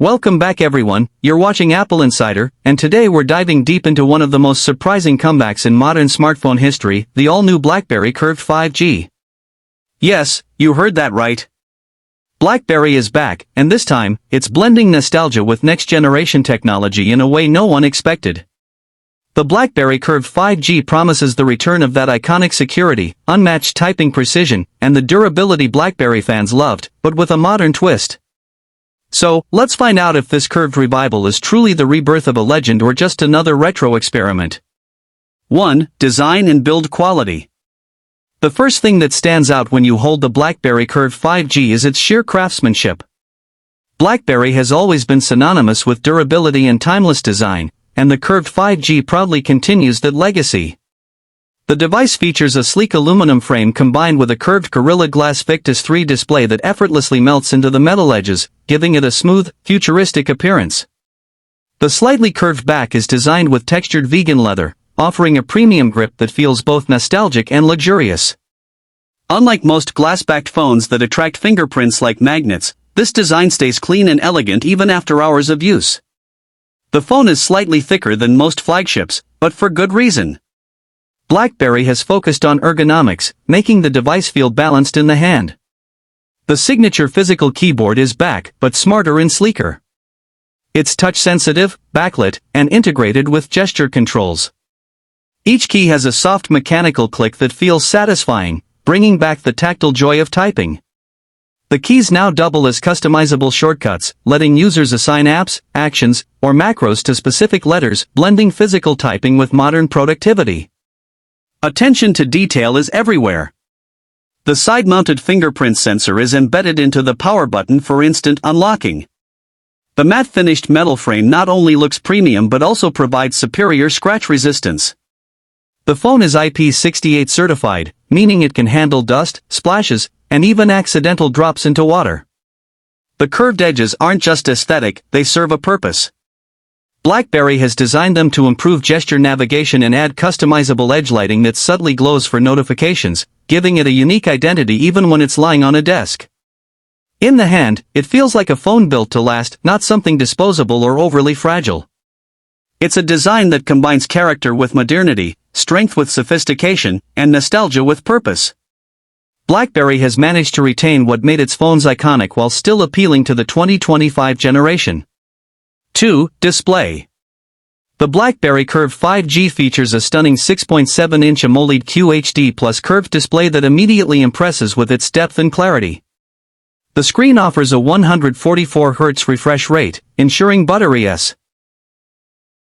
Welcome back everyone, you're watching Apple Insider, and today we're diving deep into one of the most surprising comebacks in modern smartphone history, the all-new BlackBerry Curve 5G. Yes, you heard that right. BlackBerry is back, and this time, it's blending nostalgia with next-generation technology in a way no one expected. The BlackBerry Curve 5G promises the return of that iconic security, unmatched typing precision, and the durability BlackBerry fans loved, but with a modern twist. So, let's find out if this curved revival is truly the rebirth of a legend or just another retro experiment. 1. Design and build quality. The first thing that stands out when you hold the BlackBerry Curve 5G is its sheer craftsmanship. BlackBerry has always been synonymous with durability and timeless design, and the curved 5G proudly continues that legacy. The device features a sleek aluminum frame combined with a curved Gorilla Glass Victus 3 display that effortlessly melts into the metal edges, giving it a smooth, futuristic appearance. The slightly curved back is designed with textured vegan leather, offering a premium grip that feels both nostalgic and luxurious. Unlike most glass-backed phones that attract fingerprints like magnets, this design stays clean and elegant even after hours of use. The phone is slightly thicker than most flagships, but for good reason. BlackBerry has focused on ergonomics, making the device feel balanced in the hand. The signature physical keyboard is back, but smarter and sleeker. It's touch-sensitive, backlit, and integrated with gesture controls. Each key has a soft mechanical click that feels satisfying, bringing back the tactile joy of typing. The keys now double as customizable shortcuts, letting users assign apps, actions, or macros to specific letters, blending physical typing with modern productivity. Attention to detail is everywhere. The side-mounted fingerprint sensor is embedded into the power button for instant unlocking. The matte-finished metal frame not only looks premium but also provides superior scratch resistance. The phone is IP68 certified, meaning it can handle dust, splashes, and even accidental drops into water. The curved edges aren't just aesthetic, they serve a purpose. BlackBerry has designed them to improve gesture navigation and add customizable edge lighting that subtly glows for notifications, giving it a unique identity even when it's lying on a desk. In the hand, it feels like a phone built to last, not something disposable or overly fragile. It's a design that combines character with modernity, strength with sophistication, and nostalgia with purpose. BlackBerry has managed to retain what made its phones iconic while still appealing to the 2025 generation. 2. Display. The BlackBerry Curve 5G features a stunning 6.7-inch AMOLED QHD plus curved display that immediately impresses with its depth and clarity. The screen offers a 144Hz refresh rate, ensuring buttery